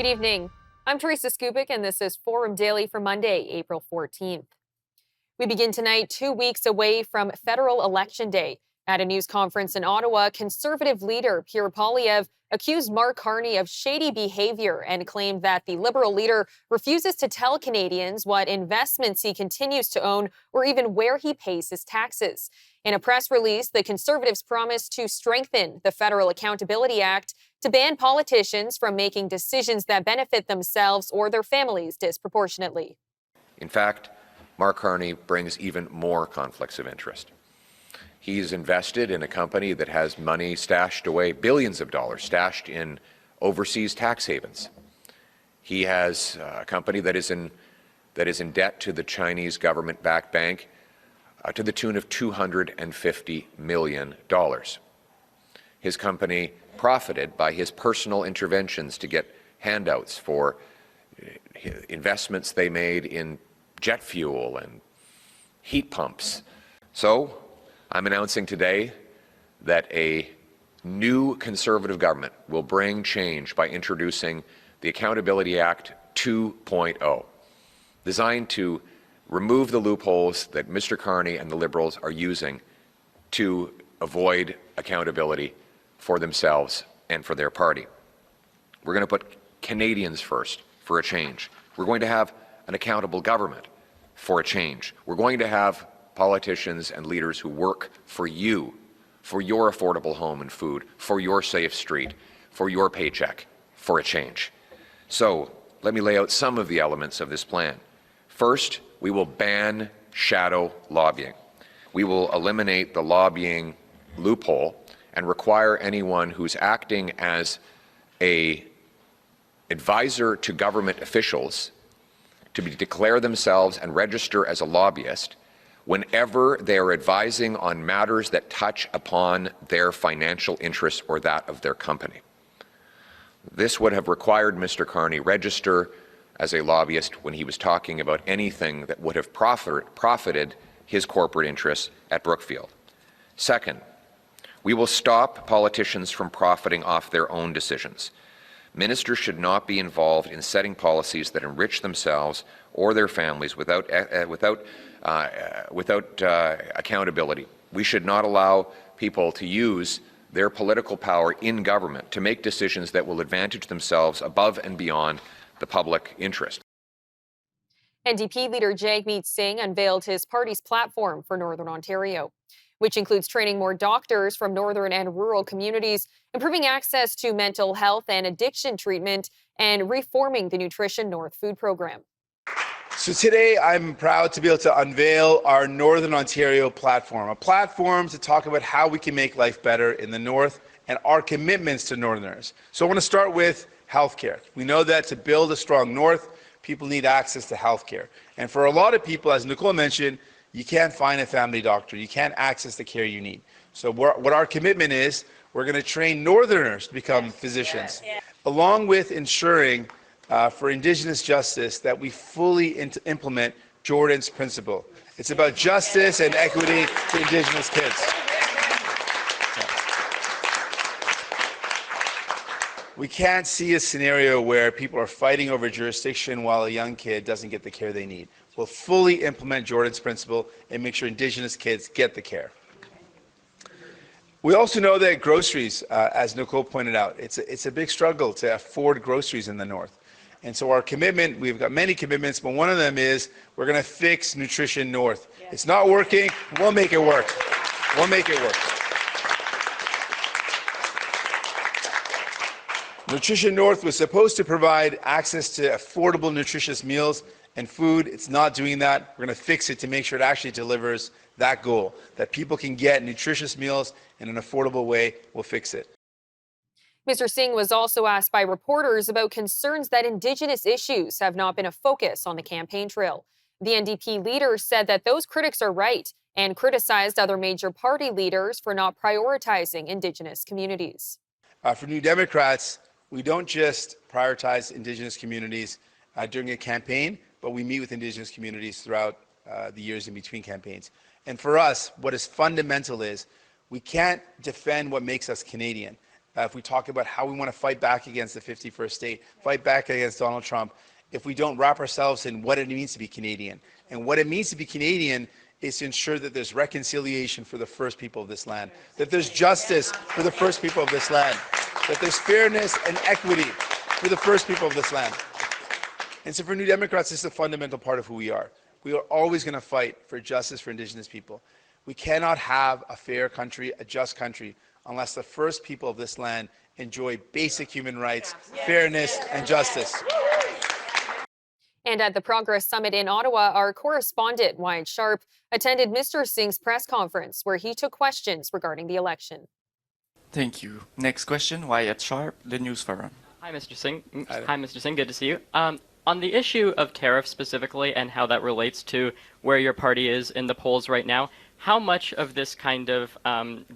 Good evening. I'm Teresa Skubik, and this is Forum Daily for Monday, April 14th. We begin tonight 2 weeks away from federal election day. At a news conference in Ottawa, Conservative leader Pierre Poilievre accused Mark Carney of shady behavior and claimed that the Liberal leader refuses to tell Canadians what investments he continues to own or even where he pays his taxes. In a press release, the Conservatives promised to strengthen the Federal Accountability Act to ban politicians from making decisions that benefit themselves or their families disproportionately. In fact, Mark Carney brings even more conflicts of interest. He's invested in a company that has money stashed away, billions of dollars stashed in overseas tax havens. He has a company that is in debt to the Chinese government-backed bank to the tune of $250 million. His company profited by his personal interventions to get handouts for investments they made in jet fuel and heat pumps. So I'm announcing today that a new Conservative government will bring change by introducing the Accountability Act 2.0, designed to remove the loopholes that Mr. Carney and the Liberals are using to avoid accountability for themselves and for their party. We're going to put Canadians first for a change. We're going to have an accountable government for a change. We're going to have politicians and leaders who work for you, for your affordable home and food, for your safe street, for your paycheck, for a change. So let me lay out some of the elements of this plan. First, we will ban shadow lobbying. We will eliminate the lobbying loophole and require anyone who's acting as an advisor to government officials to declare themselves and register as a lobbyist whenever they are advising on matters that touch upon their financial interests or that of their company. This would have required Mr. Carney register as a lobbyist when he was talking about anything that would have profited his corporate interests at Brookfield. Second, we will stop politicians from profiting off their own decisions. Ministers should not be involved in setting policies that enrich themselves or their families without accountability. We should not allow people to use their political power in government to make decisions that will advantage themselves above and beyond the public interest. NDP leader Jagmeet Singh unveiled his party's platform for Northern Ontario, which includes training more doctors from northern and rural communities, improving access to mental health and addiction treatment, and reforming the Nutrition North food program. So today I'm proud to be able to unveil our Northern Ontario platform, a platform to talk about how we can make life better in the North and our commitments to Northerners. So I want to start with healthcare. We know that to build a strong North, people need access to healthcare. And for a lot of people, as Nicole mentioned, you can't find a family doctor. You can't access the care you need. So what our commitment is, we're going to train Northerners to become physicians, along with ensuring for Indigenous justice that we fully implement Jordan's principle. It's about justice and equity to Indigenous kids. We can't see a scenario where people are fighting over jurisdiction while a young kid doesn't get the care they need. We'll fully implement Jordan's principle and make sure Indigenous kids get the care. We also know that groceries, as Nicole pointed out, it's a big struggle to afford groceries in the North. And so our commitment, we've got many commitments, but one of them is we're going to fix Nutrition North. It's not working, we'll make it work. We'll make it work. Nutrition North was supposed to provide access to affordable, nutritious meals and food. It's not doing that. We're going to fix it to make sure it actually delivers that goal, that people can get nutritious meals in an affordable way. We'll fix it. Mr. Singh was also asked by reporters about concerns that Indigenous issues have not been a focus on the campaign trail. The NDP leader said that those critics are right and criticized other major party leaders for not prioritizing Indigenous communities. For New Democrats, we don't just prioritize Indigenous communities during a campaign, but we meet with Indigenous communities throughout the years in between campaigns. And for us, what is fundamental is we can't defend what makes us Canadian if we talk about how we want to fight back against the 51st state, fight back against Donald Trump, if we don't wrap ourselves in what it means to be Canadian. And what it means to be Canadian is to ensure that there's reconciliation for the first people of this land, that there's justice for the first people of this land, that there's fairness and equity for the first people of this land. And so for New Democrats, this is a fundamental part of who we are. We are always going to fight for justice for Indigenous people. We cannot have a fair country, a just country, unless the first people of this land enjoy basic human rights, fairness, and justice. And at the Progress Summit in Ottawa, our correspondent, Wyatt Sharp, attended Mr. Singh's press conference where he took questions regarding the election. Thank you. Next question, Wyatt Sharp, The News Forum. Hi, Mr. Singh. Hi, Mr. Singh. Good to see you. On the issue of tariffs specifically and how that relates to where your party is in the polls right now, how much of this kind of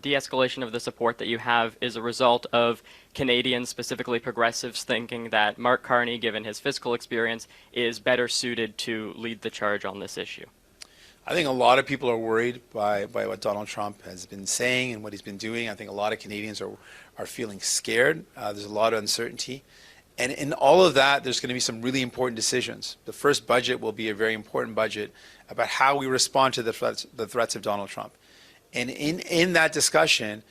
de-escalation of the support that you have is a result of Canadians, specifically progressives, thinking that Mark Carney, given his fiscal experience, is better suited to lead the charge on this issue? I think a lot of people are worried by what Donald Trump has been saying and what he's been doing. I think a lot of Canadians are feeling scared. There's a lot of uncertainty. And in all of that, there's going to be some really important decisions. The first budget will be a very important budget about how we respond to the threats of Donald Trump. And in that discussion,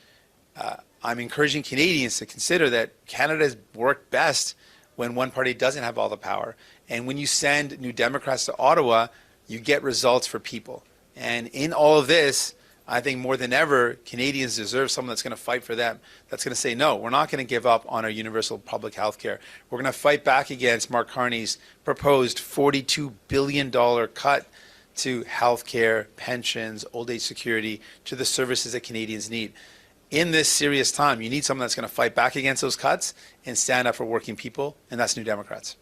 I'm encouraging Canadians to consider that Canada has worked best when one party doesn't have all the power. And when you send New Democrats to Ottawa, you get results for people. And in all of this, I think more than ever, Canadians deserve someone that's going to fight for them, that's going to say, no, we're not going to give up on our universal public health care. We're going to fight back against Mark Carney's proposed $42 billion cut to health care, pensions, old age security, to the services that Canadians need. In this serious time, you need someone that's going to fight back against those cuts and stand up for working people, and that's New Democrats.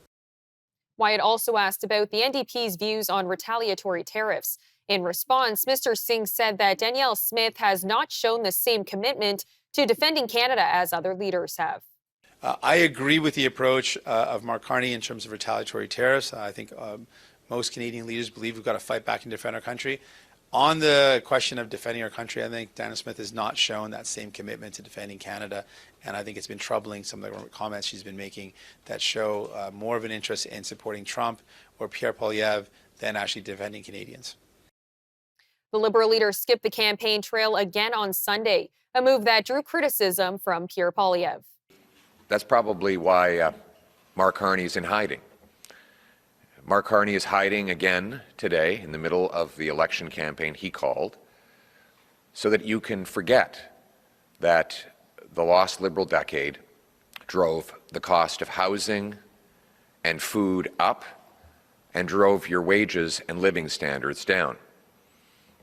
Wyatt also asked about the NDP's views on retaliatory tariffs. In response, Mr. Singh said that Danielle Smith has not shown the same commitment to defending Canada as other leaders have. I agree with the approach of Mark Carney in terms of retaliatory tariffs. I think most Canadian leaders believe we've got to fight back and defend our country. On the question of defending our country, I think Danielle Smith has not shown that same commitment to defending Canada, and I think it's been troubling, some of the comments she's been making that show more of an interest in supporting Trump or Pierre Poilievre than actually defending Canadians. The Liberal leader skipped the campaign trail again on Sunday, a move that drew criticism from Pierre Poilievre. That's probably why Mark Carney's in hiding. Mark Carney is hiding again today in the middle of the election campaign he called, so that you can forget that the lost Liberal decade drove the cost of housing and food up and drove your wages and living standards down.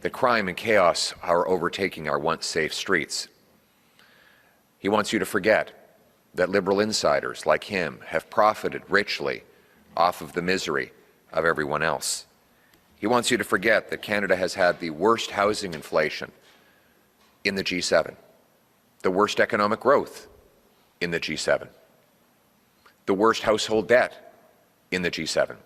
That crime and chaos are overtaking our once safe streets. He wants you to forget that Liberal insiders like him have profited richly off of the misery of everyone else. He wants you to forget that Canada has had the worst housing inflation in the G7, the worst economic growth in the G7, the worst household debt in the G7,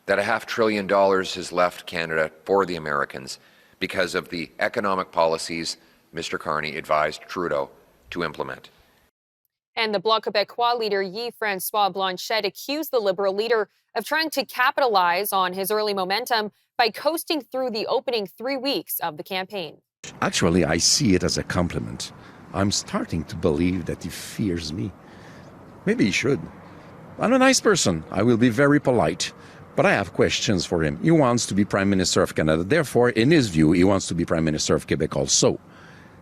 that $500 billion has left Canada for the Americans because of the economic policies Mr. Carney advised Trudeau to implement. And the Bloc Québécois leader Yves-François Blanchet accused the Liberal leader of trying to capitalize on his early momentum by coasting through the opening 3 weeks of the campaign. Actually, I see it as a compliment. I'm starting to believe that he fears me. Maybe he should. I'm a nice person. I will be very polite. But I have questions for him. He wants to be Prime Minister of Canada. Therefore, in his view, he wants to be Prime Minister of Quebec also.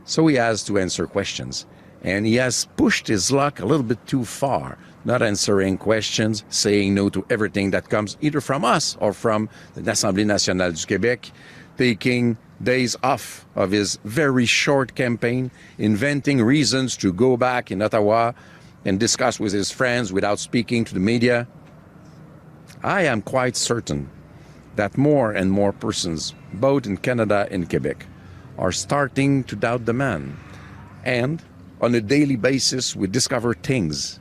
So he has to answer questions. And he has pushed his luck a little bit too far, not answering questions, saying no to everything that comes either from us or from the Assemblée nationale du Québec, taking days off of his very short campaign, inventing reasons to go back in Ottawa and discuss with his friends without speaking to the media. I am quite certain that more and more persons, both in Canada and Quebec, are starting to doubt the man. And on a daily basis, we discover things.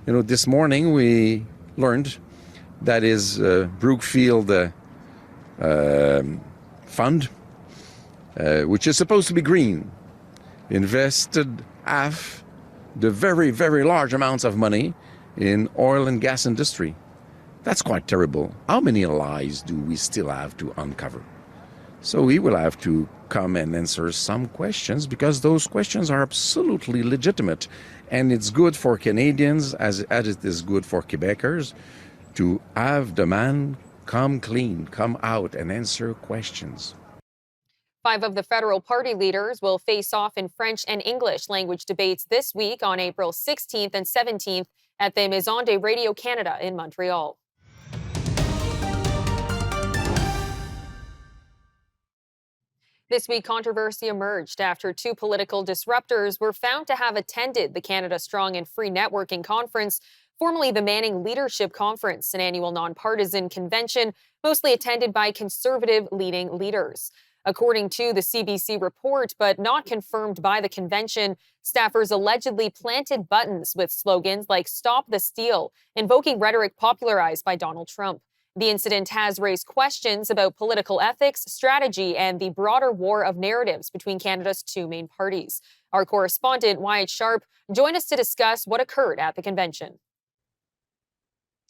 You know, this morning we learned that his Brookfield fund, which is supposed to be green, invested half the very, very large amounts of money in oil and gas industry. That's quite terrible. How many lies do we still have to uncover? So he will have to come and answer some questions, because those questions are absolutely legitimate. And it's good for Canadians as it is good for Quebecers to have the man come clean, come out and answer questions. 5 of the federal party leaders will face off in French and English language debates this week on April 16th and 17th at the Maison de Radio Canada in Montreal. This week, controversy emerged after 2 political disruptors were found to have attended the Canada Strong and Free Networking Conference, formerly the Manning Leadership Conference, an annual nonpartisan convention mostly attended by conservative leading leaders. According to the CBC report, but not confirmed by the convention, staffers allegedly planted buttons with slogans like "Stop the Steal," invoking rhetoric popularized by Donald Trump. The incident has raised questions about political ethics, strategy, and the broader war of narratives between Canada's 2 main parties. Our correspondent, Wyatt Sharp, joined us to discuss what occurred at the convention.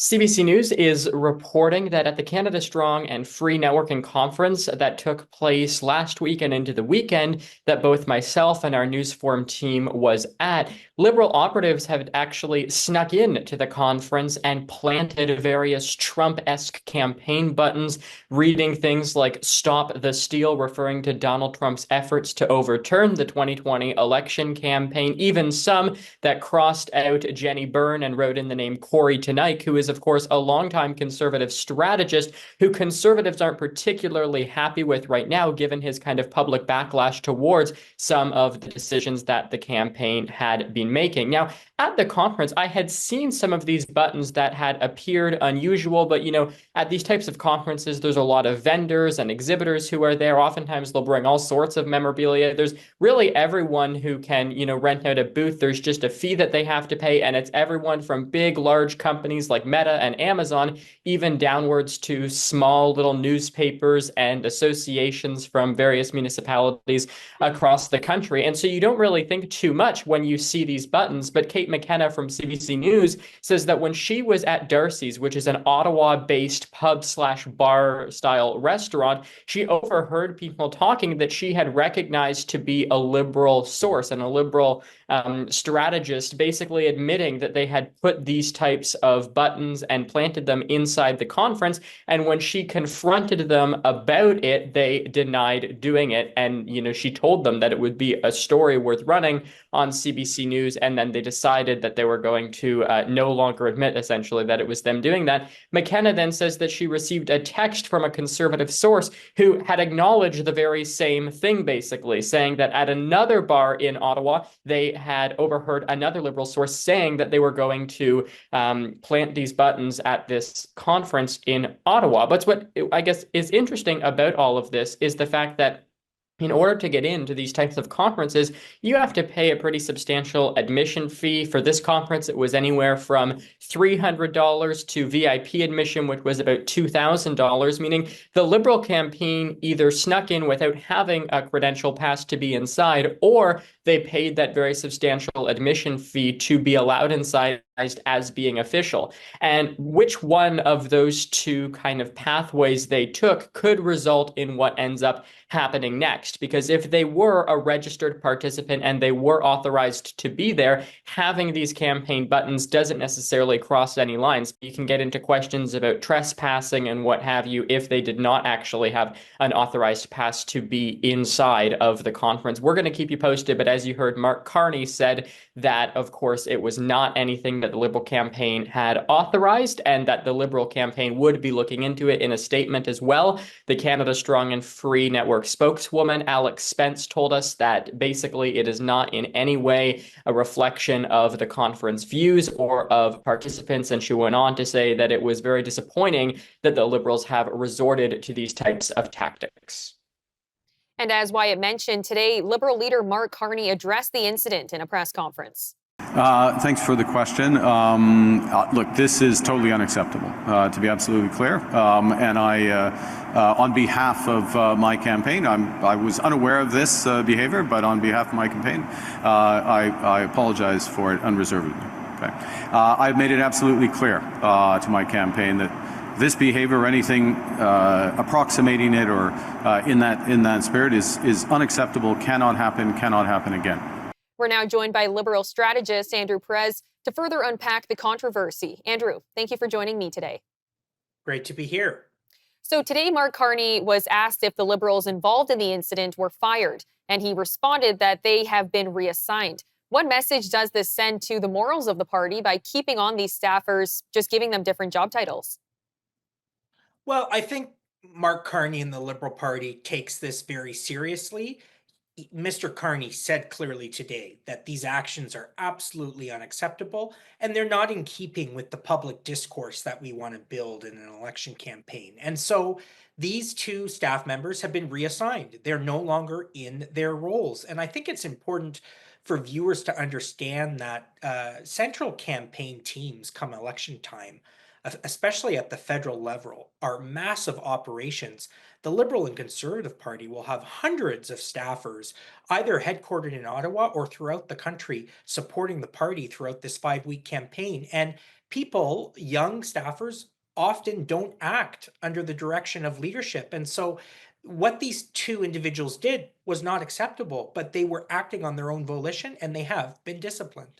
CBC News is reporting that at the Canada Strong and Free Networking Conference that took place last week and into the weekend that both myself and our News Forum team was at, Liberal operatives have actually snuck in to the conference and planted various Trump-esque campaign buttons, reading things like "Stop the Steal," referring to Donald Trump's efforts to overturn the 2020 election campaign, even some that crossed out Jenny Byrne and wrote in the name Corey Tonight, who is, of course, a longtime conservative strategist who conservatives aren't particularly happy with right now, given his kind of public backlash towards some of the decisions that the campaign had been making. Now, at the conference, I had seen some of these buttons that had appeared unusual, but, at these types of conferences, there's a lot of vendors and exhibitors who are there. Oftentimes, they'll bring all sorts of memorabilia. There's really everyone who can, rent out a booth. There's just a fee that they have to pay, and it's everyone from big, large companies like Meta and Amazon, even downwards to small little newspapers and associations from various municipalities across the country. And so you don't really think too much when you see these buttons. But Kate McKenna from CBC News says that when she was at Darcy's, which is an Ottawa-based pub/bar style restaurant, she overheard people talking that she had recognized to be a liberal source and a liberal strategist, basically admitting that they had put these types of buttons and planted them inside the conference. And when she confronted them about it, they denied doing it. And, she told them that it would be a story worth running on CBC News. And then they decided that they were going to no longer admit, essentially, that it was them doing that. McKenna then says that she received a text from a conservative source who had acknowledged the very same thing, basically, saying that at another bar in Ottawa, they had overheard another liberal source saying that they were going to plant these buttons at this conference in Ottawa. But what I guess is interesting about all of this is the fact that in order to get into these types of conferences, you have to pay a pretty substantial admission fee. For this conference, it was anywhere from $300 to VIP admission, which was about $2,000, meaning the Liberal campaign either snuck in without having a credential pass to be inside, or they paid that very substantial admission fee to be allowed inside as being official. And which one of those two kind of pathways they took could result in what ends up happening next. Because if they were a registered participant and they were authorized to be there, having these campaign buttons doesn't necessarily cross any lines. You can get into questions about trespassing and what have you if they did not actually have an authorized pass to be inside of the conference. We're going to keep you posted, but as you heard, Mark Carney said that, of course, it was not anything that the Liberal campaign had authorized and that the Liberal campaign would be looking into it in a statement as well. The Canada Strong and Free Network spokeswoman, Alex Spence, told us that basically it is not in any way a reflection of the conference views or of participants. And she went on to say that it was very disappointing that the Liberals have resorted to these types of tactics. And as Wyatt mentioned, today, Liberal leader Mark Carney addressed the incident in a press conference. Thanks for the question. Look, this is totally unacceptable, to be absolutely clear. And on behalf of my campaign, I was unaware of this behavior, but on behalf of my campaign, I apologize for it unreservedly. Okay. I've made it absolutely clear to my campaign that this behavior or anything approximating it or in that spirit is unacceptable, cannot happen again. We're now joined by Liberal strategist Andrew Perez to further unpack the controversy. Andrew, thank you for joining me today. Great to be here. So today, Mark Carney was asked if the Liberals involved in the incident were fired, and he responded that they have been reassigned. What message does this send to the morals of the party by keeping on these staffers, just giving them different job titles? Well, I think Mark Carney and the Liberal Party takes this very seriously. Mr. Carney said clearly today that these actions are absolutely unacceptable and they're not in keeping with the public discourse that we want to build in an election campaign. And so these two staff members have been reassigned. They're no longer in their roles. And I think it's important for viewers to understand that central campaign teams come election time, especially at the federal level, are massive operations. The Liberal and Conservative Party will have hundreds of staffers, either headquartered in Ottawa or throughout the country, supporting the party throughout this 5-week campaign. And people, young staffers, often don't act under the direction of leadership. And so what these two individuals did was not acceptable, but they were acting on their own volition and they have been disciplined.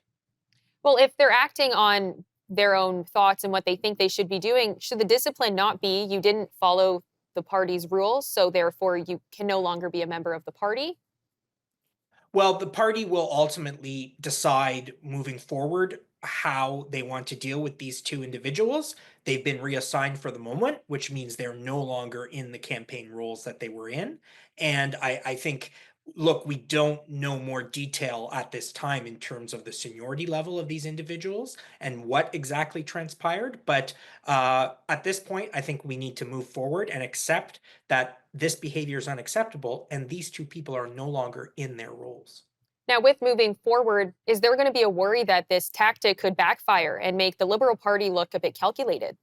Well, if they're acting on their own thoughts and what they think they should be doing, should the discipline not be you didn't follow the party's rules, so therefore you can no longer be a member of the party? Well, the party will ultimately decide moving forward how they want to deal with these two individuals. They've been reassigned for the moment, which means they're no longer in the campaign roles that they were in. And I think, look, we don't know more detail at this time in terms of the seniority level of these individuals and what exactly transpired. But at this point, I think we need to move forward and accept that this behavior is unacceptable and these two people are no longer in their roles. Now, with moving forward, is there going to be a worry that this tactic could backfire and make the Liberal Party look a bit calculated?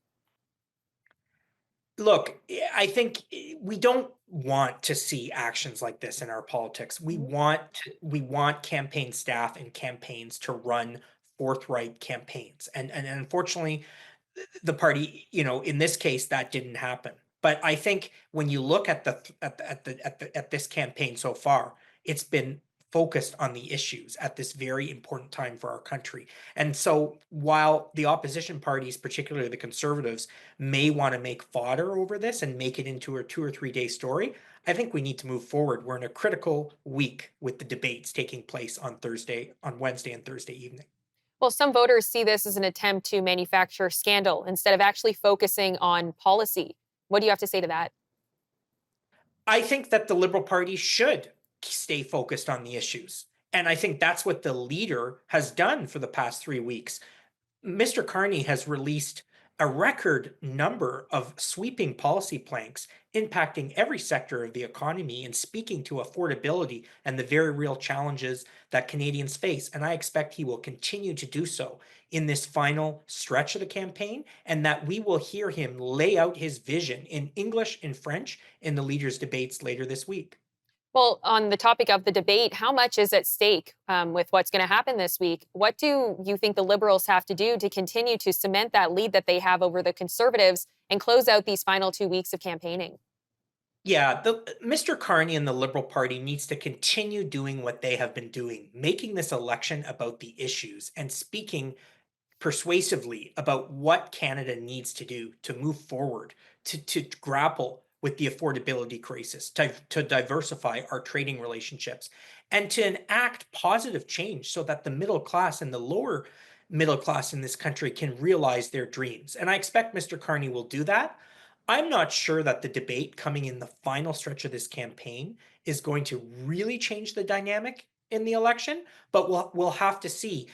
Look, I think we don't want to see actions like this in our politics. We want campaign staff and campaigns to run forthright campaigns. And unfortunately, the party, in this case, that didn't happen. But I think when you look at this campaign so far, it's been focused on the issues at this very important time for our country. And so while the opposition parties, particularly the Conservatives, may want to make fodder over this and make it into a 2 or 3 day story, I think we need to move forward. We're in a critical week with the debates taking place on Wednesday and Thursday evening. Well, some voters see this as an attempt to manufacture scandal instead of actually focusing on policy. What do you have to say to that? I think that the Liberal Party should stay focused on the issues. And I think that's what the leader has done for the past 3 weeks. Mr. Carney has released a record number of sweeping policy planks impacting every sector of the economy and speaking to affordability and the very real challenges that Canadians face. And I expect he will continue to do so in this final stretch of the campaign, and that we will hear him lay out his vision in English and French in the leaders' debates later this week. Well, on the topic of the debate, how much is at stake with what's going to happen this week? What do you think the Liberals have to do to continue to cement that lead that they have over the Conservatives and close out these final 2 weeks of campaigning? Yeah, Mr. Carney and the Liberal Party needs to continue doing what they have been doing, making this election about the issues and speaking persuasively about what Canada needs to do to move forward, to grapple with the affordability crisis, to diversify our trading relationships, and to enact positive change so that the middle class and the lower middle class in this country can realize their dreams. And I expect Mr. Carney will do that. I'm not sure that the debate coming in the final stretch of this campaign is going to really change the dynamic in the election, but we'll have to see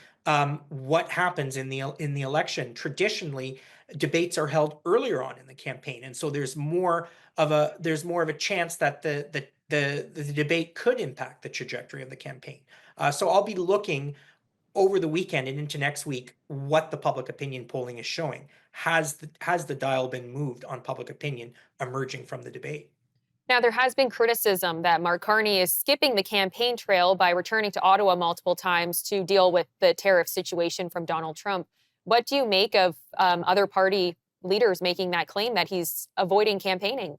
what happens in the election. Traditionally, debates are held earlier on in the campaign, and so there's more of a chance that the debate could impact the trajectory of the campaign. So I'll be looking over the weekend and into next week what the public opinion polling is showing. Has the dial been moved on public opinion emerging from the debate? Now, there has been criticism that Mark Carney is skipping the campaign trail by returning to Ottawa multiple times to deal with the tariff situation from Donald Trump. What do you make of other party leaders making that claim that he's avoiding campaigning?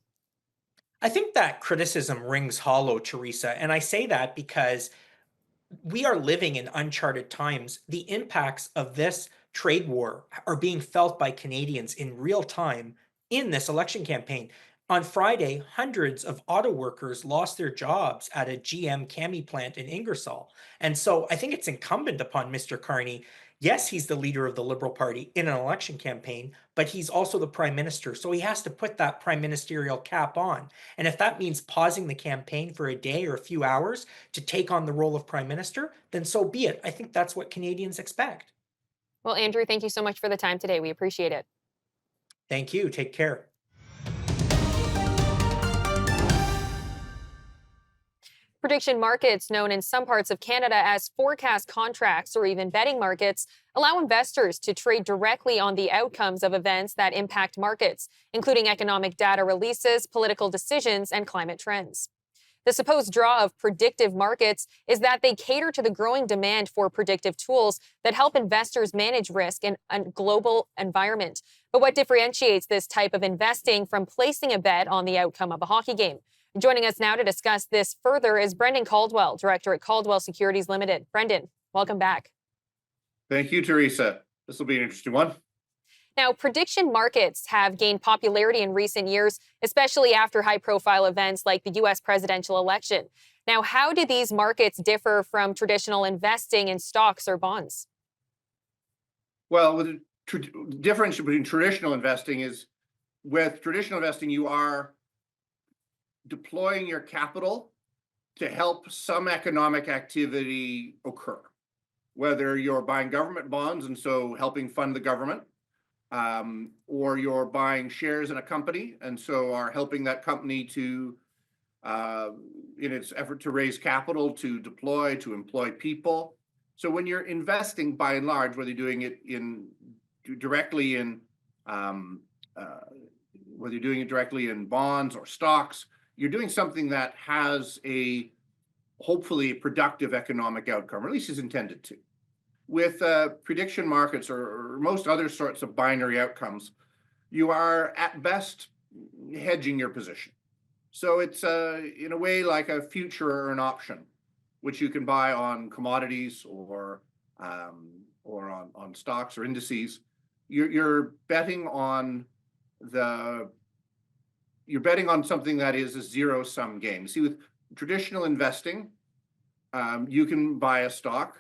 I think that criticism rings hollow, Teresa. And I say that because we are living in uncharted times. The impacts of this trade war are being felt by Canadians in real time in this election campaign. On Friday, hundreds of auto workers lost their jobs at a GM Cami plant in Ingersoll. And so I think it's incumbent upon Mr. Carney. Yes, he's the leader of the Liberal Party in an election campaign, but he's also the prime minister. So he has to put that prime ministerial cap on. And if that means pausing the campaign for a day or a few hours to take on the role of prime minister, then so be it. I think that's what Canadians expect. Well, Andrew, thank you so much for the time today. We appreciate it. Thank you. Take care. Prediction markets, known in some parts of Canada as forecast contracts or even betting markets, allow investors to trade directly on the outcomes of events that impact markets, including economic data releases, political decisions, and climate trends. The supposed draw of predictive markets is that they cater to the growing demand for predictive tools that help investors manage risk in a global environment. But what differentiates this type of investing from placing a bet on the outcome of a hockey game? Joining us now to discuss this further is Brendan Caldwell, director at Caldwell Securities Limited. Brendan, welcome back. Thank you, Teresa. This will be an interesting one. Now, prediction markets have gained popularity in recent years, especially after high-profile events like the U.S. presidential election. Now, how do these markets differ from traditional investing in stocks or bonds? Well, the difference between traditional investing is with traditional investing, you are deploying your capital to help some economic activity occur, whether you're buying government bonds and so helping fund the government, or you're buying shares in a company and so are helping that company to, in its effort to raise capital, to deploy, to employ people. So when you're investing, by and large, whether you're doing it directly in bonds or stocks, you're doing something that has a hopefully productive economic outcome, or at least is intended to. With prediction markets or most other sorts of binary outcomes, you are at best hedging your position. So it's in a way like a future or an option, which you can buy on commodities or on stocks or indices. You're betting on something that is a zero-sum game. See, with traditional investing, you can buy a stock,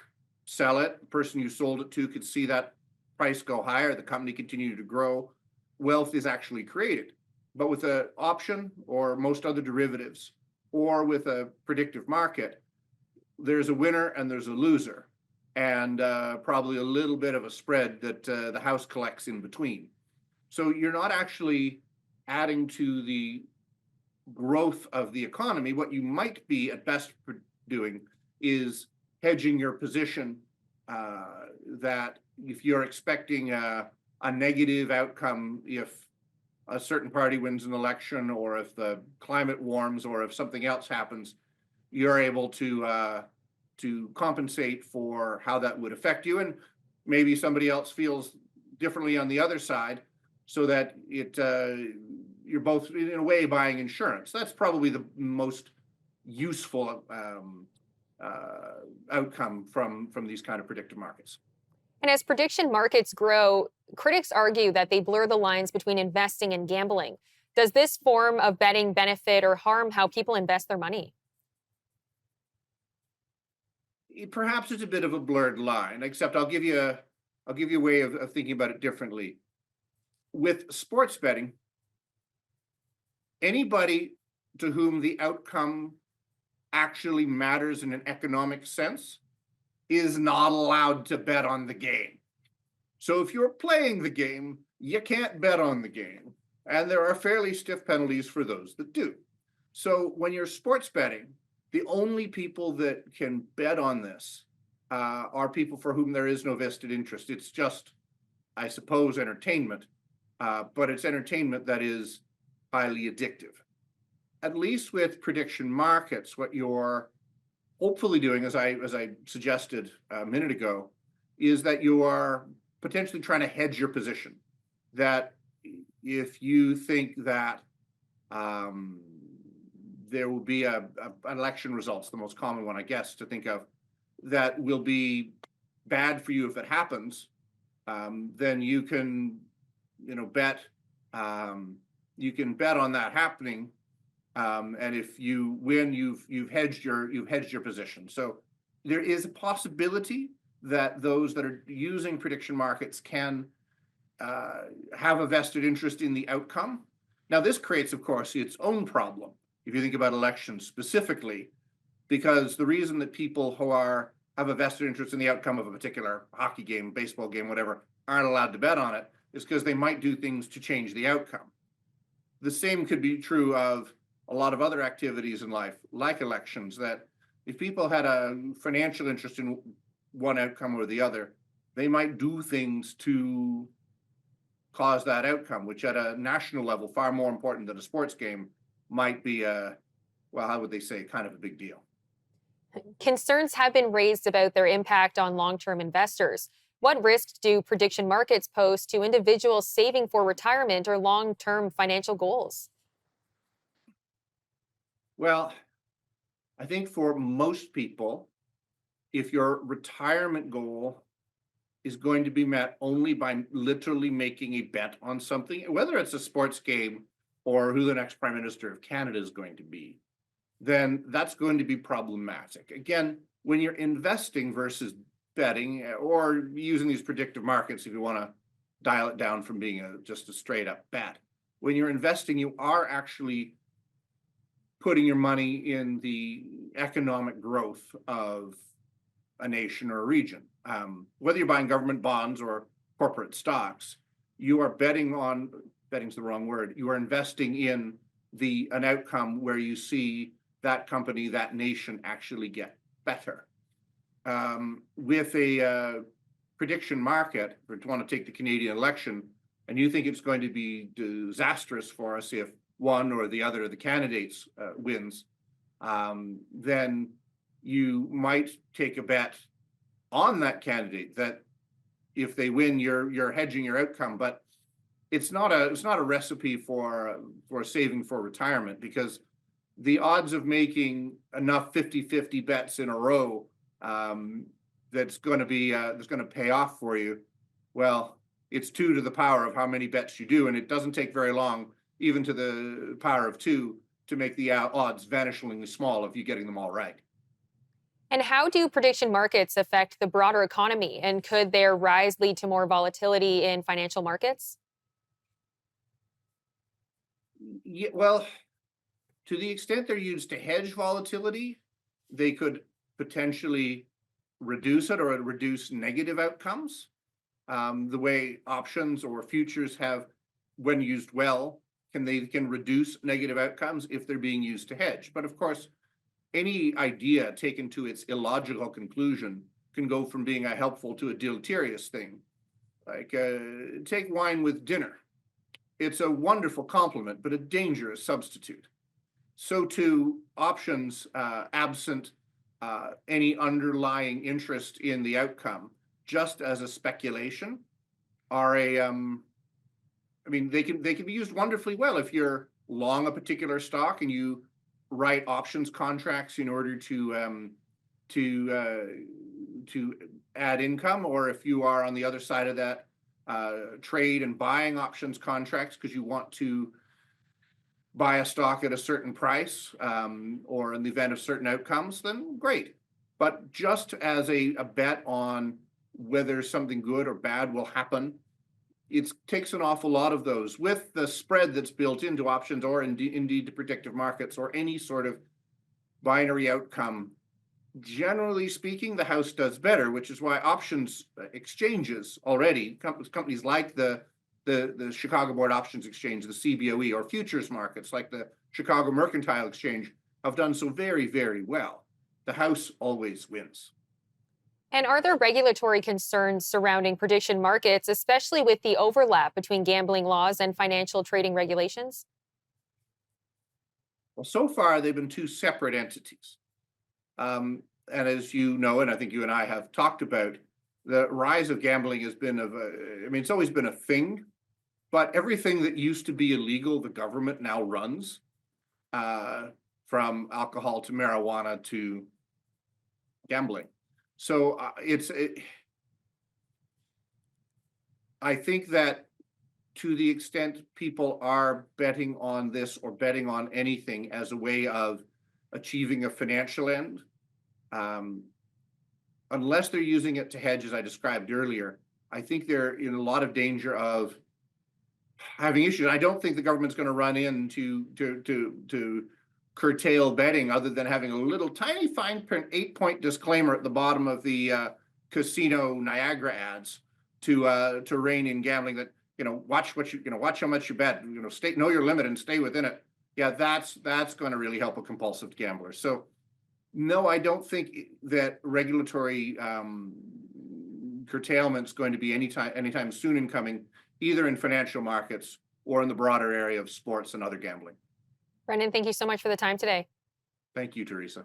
sell it. The person you sold it to could see that price go higher, the company continue to grow. Wealth is actually created. But with an option or most other derivatives, or with a predictive market, there's a winner and there's a loser, and probably a little bit of a spread that the house collects in between. So you're not actually adding to the growth of the economy. What you might be at best doing is hedging your position, that if you're expecting a negative outcome, if a certain party wins an election, or if the climate warms, or if something else happens, you're able to compensate for how that would affect you, and maybe somebody else feels differently on the other side, so that you're both in a way buying insurance. That's probably the most useful outcome from these kind of predictive markets. And as prediction markets grow, critics argue that they blur the lines between investing and gambling. Does this form of betting benefit or harm how people invest their money? Perhaps it's a bit of a blurred line, except I'll give you a way of thinking about it differently. With sports betting, anybody to whom the outcome actually matters in an economic sense is not allowed to bet on the game. So if you're playing the game, you can't bet on the game. And there are fairly stiff penalties for those that do. So when you're sports betting, the only people that can bet on this are people for whom there is no vested interest. It's just, I suppose, entertainment, but it's entertainment that is highly addictive. At least with prediction markets, what you're hopefully doing, as I suggested a minute ago, is that you are potentially trying to hedge your position. That if you think that there will be an election results, the most common one, I guess, to think of, that will be bad for you if it happens, then you can, bet. You can bet on that happening, and if you win, you've hedged your position. So there is a possibility that those that are using prediction markets can have a vested interest in the outcome. Now, this creates, of course, its own problem if you think about elections specifically, because the reason that people who have a vested interest in the outcome of a particular hockey game, baseball game, whatever, aren't allowed to bet on it is because they might do things to change the outcome. The same could be true of a lot of other activities in life, like elections, that if people had a financial interest in one outcome or the other, they might do things to cause that outcome, which at a national level, far more important than a sports game, might be how would they say, kind of a big deal. Concerns have been raised about their impact on long-term investors. What risks do prediction markets pose to individuals saving for retirement or long-term financial goals? Well, I think for most people, if your retirement goal is going to be met only by literally making a bet on something, whether it's a sports game or who the next Prime Minister of Canada is going to be, then that's going to be problematic. Again, when you're investing versus betting or using these predictive markets, if you want to dial it down from being just a straight up bet, when you're investing, you are actually putting your money in the economic growth of a nation or a region. Whether you're buying government bonds or corporate stocks, you are betting's the wrong word, you are investing in an outcome where you see that company, that nation actually get better. With a prediction market, if you want to take the Canadian election, and you think it's going to be disastrous for us if one or the other of the candidates wins, then you might take a bet on that candidate that if they win, you're hedging your outcome. But it's not a recipe for saving for retirement, because the odds of making enough 50-50 bets in a row that's going to pay off for you, well, it's 2 to the power of how many bets you do, and it doesn't take very long, even to the power of 2, to make the odds vanishingly small if you're getting them all right. And how do prediction markets affect the broader economy? And could their rise lead to more volatility in financial markets? Yeah, well, to the extent they're used to hedge volatility, they could potentially reduce it or reduce negative outcomes. The way options or futures have, when used well, can reduce negative outcomes if they're being used to hedge. But of course, any idea taken to its illogical conclusion can go from being a helpful to a deleterious thing. Like take wine with dinner. It's a wonderful complement, but a dangerous substitute. So too, options absent any underlying interest in the outcome, just as a speculation, are they can be used wonderfully well if you're long a particular stock and you write options contracts in order to add income, or if you are on the other side of that, trade and buying options contracts because you want to buy a stock at a certain price, or in the event of certain outcomes, then great. But just as a bet on whether something good or bad will happen, it takes an awful lot of those. With the spread that's built into options, or indeed to predictive markets, or any sort of binary outcome, generally speaking, the house does better, which is why options exchanges already, companies like the Chicago Board Options Exchange, the CBOE, or futures markets like the Chicago Mercantile Exchange, have done so very, very well. The house always wins. And are there regulatory concerns surrounding prediction markets, especially with the overlap between gambling laws and financial trading regulations? Well, so far they've been two separate entities. And as you know, and I think you and I have talked about, the rise of gambling has been it's always been a thing, but everything that used to be illegal, the government now runs, from alcohol to marijuana to gambling. So I think that to the extent people are betting on this or betting on anything as a way of achieving a financial end, unless they're using it to hedge, as I described earlier, I think they're in a lot of danger of having issues. I don't think the government's going to run in to curtail betting, other than having a little tiny fine print 8-point disclaimer at the bottom of the Casino Niagara ads to rein in gambling. That watch how much you bet. Know your limit and stay within it. Yeah, that's going to really help a compulsive gambler. So, no, I don't think that regulatory curtailment is going to be anytime soon incoming, either in financial markets or in the broader area of sports and other gambling. Brendan, thank you so much for the time today. Thank you, Teresa.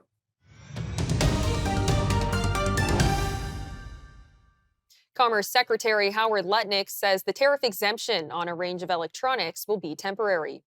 Commerce Secretary Howard Lutnick says the tariff exemption on a range of electronics will be temporary.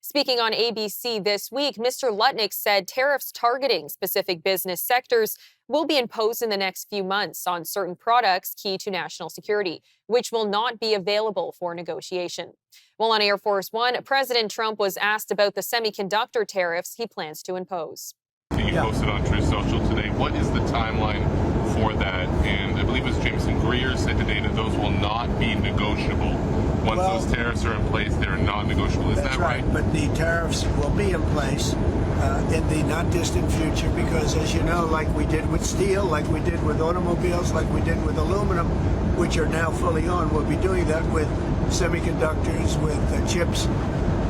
Speaking on ABC this week, Mr. Lutnick said tariffs targeting specific business sectors will be imposed in the next few months on certain products key to national security, which will not be available for negotiation. While on Air Force One, President Trump was asked about the semiconductor tariffs he plans to impose. You posted on Truth Social today. What is the timeline for that? And I believe it was Jameson Greer said today that those will not be negotiable. Once those tariffs are in place, they're non-negotiable. Is that right? But the tariffs will be in place in the not distant future because, as you know, like we did with steel, like we did with automobiles, like we did with aluminum, which are now fully on, we'll be doing that with semiconductors, with chips,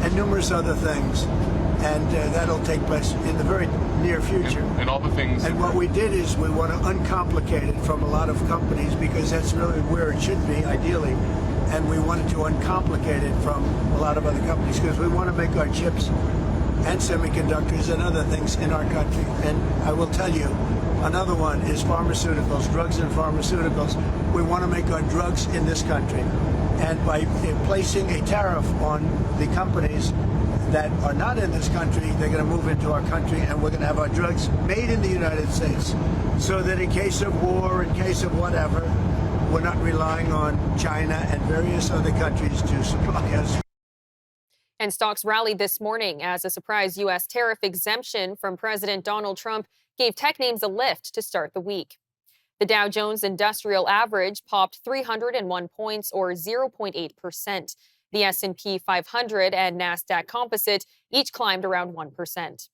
and numerous other things. And that'll take place in the very near future. And all the things. And what we did is we want to uncomplicate it from a lot of companies because that's really where it should be, ideally. And we wanted to uncomplicate it from a lot of other companies because we want to make our chips and semiconductors and other things in our country. And I will tell you, another one is pharmaceuticals, drugs and pharmaceuticals. We want to make our drugs in this country. And by placing a tariff on the companies that are not in this country, they're going to move into our country and we're going to have our drugs made in the United States. So that in case of war, in case of whatever, we're not relying on China and various other countries to supply us. And stocks rallied this morning as a surprise U.S. tariff exemption from President Donald Trump gave tech names a lift to start the week. The Dow Jones Industrial Average popped 301 points or 0.8%. The S&P 500 and NASDAQ Composite each climbed around 1%.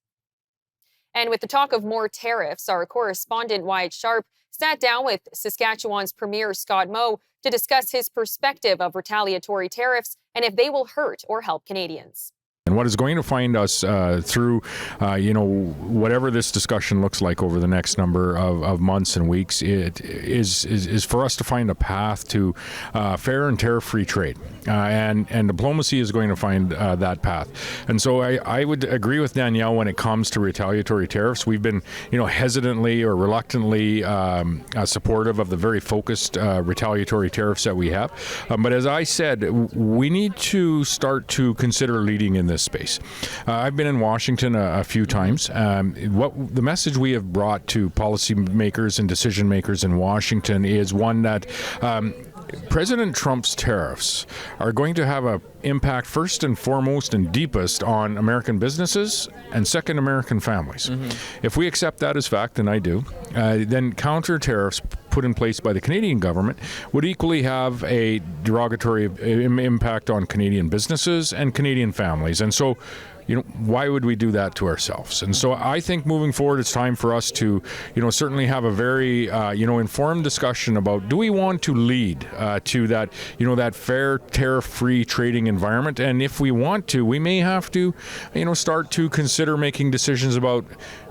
And with the talk of more tariffs, our correspondent Wyatt Sharp sat down with Saskatchewan's Premier Scott Moe to discuss his perspective of retaliatory tariffs and if they will hurt or help Canadians. And what is going to find us through, whatever this discussion looks like over the next number of months and weeks, it is for us to find a path to fair and tariff-free trade, and diplomacy is going to find that path. And so I would agree with Danielle when it comes to retaliatory tariffs. We've been, hesitantly or reluctantly supportive of the very focused retaliatory tariffs that we have. But as I said, we need to start to consider leading in this space. I've been in Washington a few times. What the message we have brought to policymakers and decision makers in Washington is one that President Trump's tariffs are going to have an impact first and foremost and deepest on American businesses and second, American families. Mm-hmm. If we accept that as fact, and I do, then counter tariffs put in place by the Canadian government would equally have a derogatory impact on Canadian businesses and Canadian families. And so, why would we do that to ourselves? And so I think moving forward, it's time for us to, certainly have a very, informed discussion about, do we want to lead to that, that fair, tariff-free trading environment? And if we want to, we may have to, start to consider making decisions about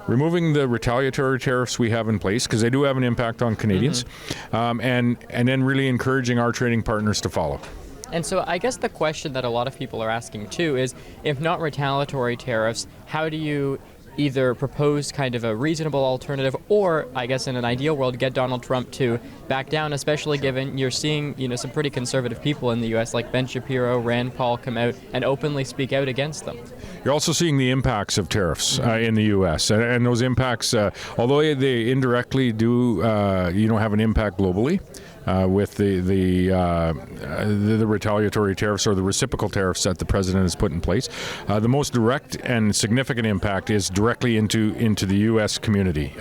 removing the retaliatory tariffs we have in place, because they do have an impact on Canadians, and then really encouraging our trading partners to follow. And so I guess the question that a lot of people are asking too is, if not retaliatory tariffs, how do you either propose kind of a reasonable alternative, or I guess in an ideal world, get Donald Trump to back down, especially given you're seeing, some pretty conservative people in the U.S. like Ben Shapiro, Rand Paul come out and openly speak out against them. You're also seeing the impacts of tariffs in the U.S. And those impacts, although they indirectly do, have an impact globally. With the retaliatory tariffs or the reciprocal tariffs that the president has put in place, the most direct and significant impact is directly into the U.S. community,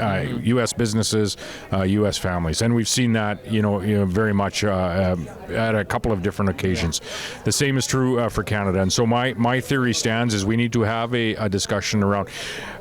U.S. businesses, U.S. families, and we've seen that very much at a couple of different occasions. The same is true for Canada, and so my theory stands is we need to have a discussion around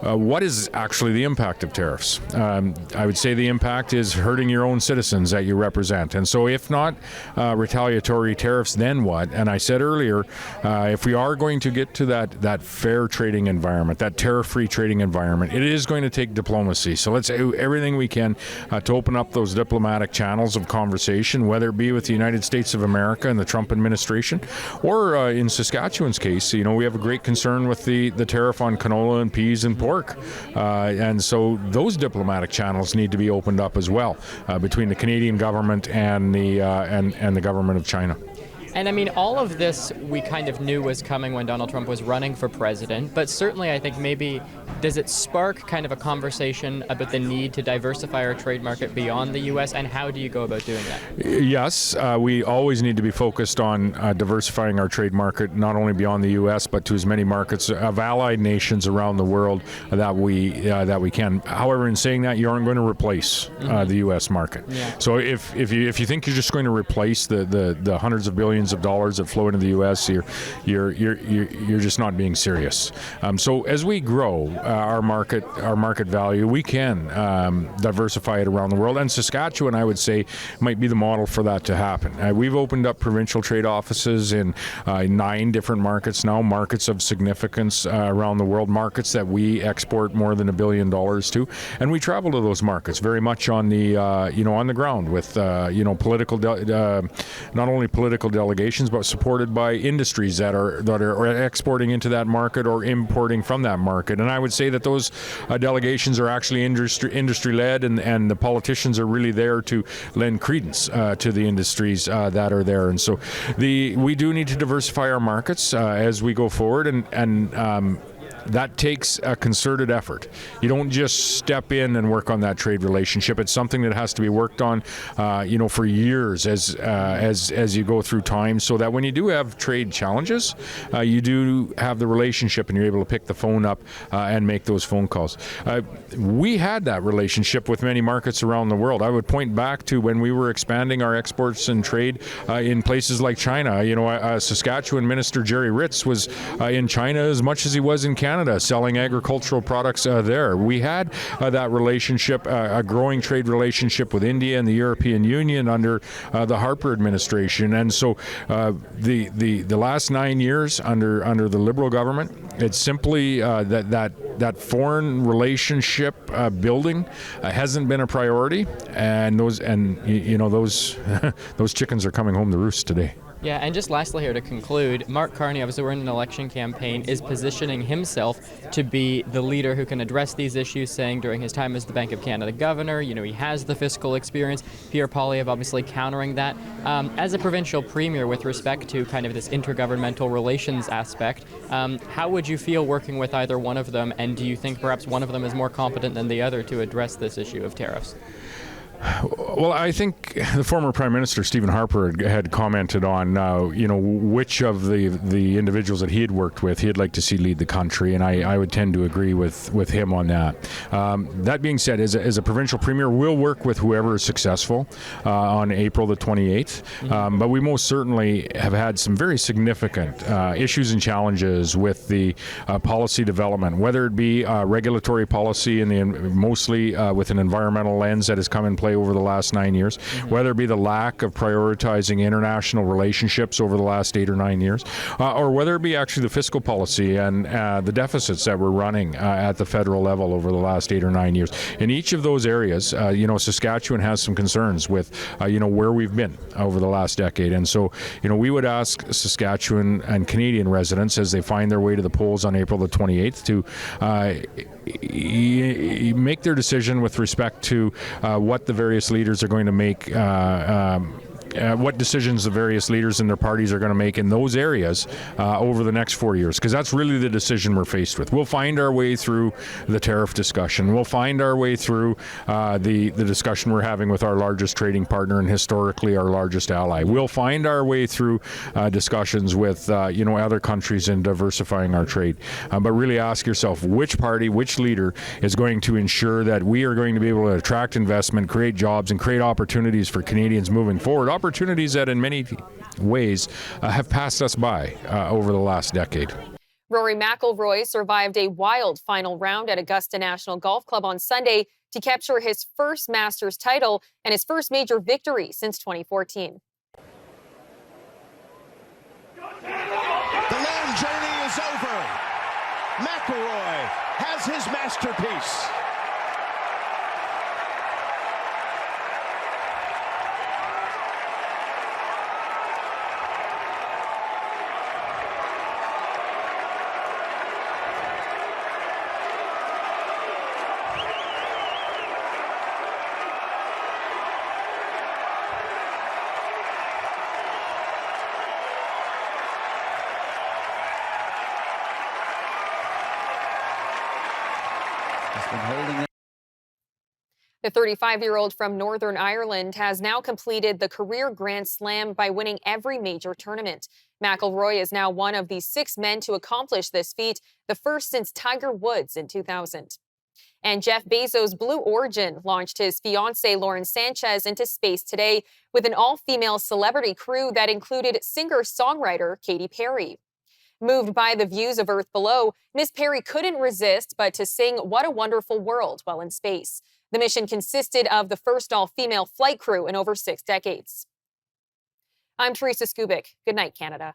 what is actually the impact of tariffs. I would say the impact is hurting your own citizens that you represent. And so if not retaliatory tariffs, then what? And I said earlier, if we are going to get to that fair trading environment, that tariff-free trading environment, it is going to take diplomacy. So let's do everything we can to open up those diplomatic channels of conversation, whether it be with the United States of America and the Trump administration, or in Saskatchewan's case, we have a great concern with the tariff on canola and peas and pork. And so those diplomatic channels need to be opened up as well between the Canadian government and the government of China. And I mean, all of this we kind of knew was coming when Donald Trump was running for president, but certainly I think maybe does it spark kind of a conversation about the need to diversify our trade market beyond the U.S., and how do you go about doing that? Yes, we always need to be focused on diversifying our trade market, not only beyond the U.S., but to as many markets of allied nations around the world that we can. However, in saying that, you aren't going to replace the U.S. market. Yeah. So if you think you're just going to replace the hundreds of billions of dollars that flow into the U.S., you're just not being serious. So as we grow our market value, we can diversify it around the world. And Saskatchewan, I would say, might be the model for that to happen. We've opened up provincial trade offices in 9 different markets now, markets of significance around the world, markets that we export more than $1 billion to, and we travel to those markets very much on the on the ground with political not only political delegations, but supported by industries that are exporting into that market or importing from that market. And I would say that those delegations are actually industry-led, and the politicians are really there to lend credence to the industries that are there. And so we do need to diversify our markets as we go forward, and that takes a concerted effort. You don't just step in and work on that trade relationship. It's something that has to be worked on, for years as you go through time, so that when you do have trade challenges, you do have the relationship and you're able to pick the phone up and make those phone calls. We had that relationship with many markets around the world. I would point back to when we were expanding our exports and trade in places like China. Saskatchewan Minister Jerry Ritz was in China as much as he was in Canada, selling agricultural products there. We had that relationship, a growing trade relationship with India and the European Union under the Harper administration. And so the last 9 years under the Liberal government, it's simply that foreign relationship building hasn't been a priority, and those those chickens are coming home to roost today. Yeah, and just lastly here to conclude, Mark Carney, obviously we're in an election campaign, is positioning himself to be the leader who can address these issues, saying during his time as the Bank of Canada governor, he has the fiscal experience. Pierre Poilievre obviously countering that. As a provincial premier, with respect to kind of this intergovernmental relations aspect, how would you feel working with either one of them, and do you think perhaps one of them is more competent than the other to address this issue of tariffs? Well, I think the former Prime Minister Stephen Harper had commented on, which of the individuals that he had worked with he'd like to see lead the country, and I would tend to agree with him on that. That being said, as a provincial premier, we'll work with whoever is successful on April the 28th, but we most certainly have had some very significant issues and challenges with the policy development, whether it be regulatory policy mostly with an environmental lens that has come in place play over the last 9 years, whether it be the lack of prioritizing international relationships over the last 8 or 9 years, or whether it be actually the fiscal policy and the deficits that we're running at the federal level over the last 8 or 9 years. In each of those areas, Saskatchewan has some concerns with, where we've been over the last decade. And so, we would ask Saskatchewan and Canadian residents as they find their way to the polls on April the 28th to make their decision with respect to what the various leaders are going to make, what decisions the various leaders in their parties are going to make in those areas over the next 4 years, because that's really the decision we're faced with. We'll find our way through the tariff discussion. We'll find our way through the discussion we're having with our largest trading partner and historically our largest ally. We'll find our way through discussions with other countries in diversifying our trade. But really ask yourself, which party, which leader is going to ensure that we are going to be able to attract investment, create jobs, and create opportunities for Canadians moving forward, opportunities that in many ways have passed us by over the last decade. Rory McIlroy survived a wild final round at Augusta National Golf Club on Sunday to capture his first Masters title and his first major victory since 2014. The long journey is over. McIlroy has his masterpiece. The 35-year-old from Northern Ireland has now completed the career Grand Slam by winning every major tournament. McIlroy is now one of the 6 men to accomplish this feat, the first since Tiger Woods in 2000. And Jeff Bezos' Blue Origin launched his fiancée Lauren Sanchez into space today with an all-female celebrity crew that included singer-songwriter Katy Perry. Moved by the views of Earth below, Miss Perry couldn't resist but to sing What a Wonderful World while in space. The mission consisted of the first all-female flight crew in over 6 decades. I'm Teresa Skubik. Good night, Canada.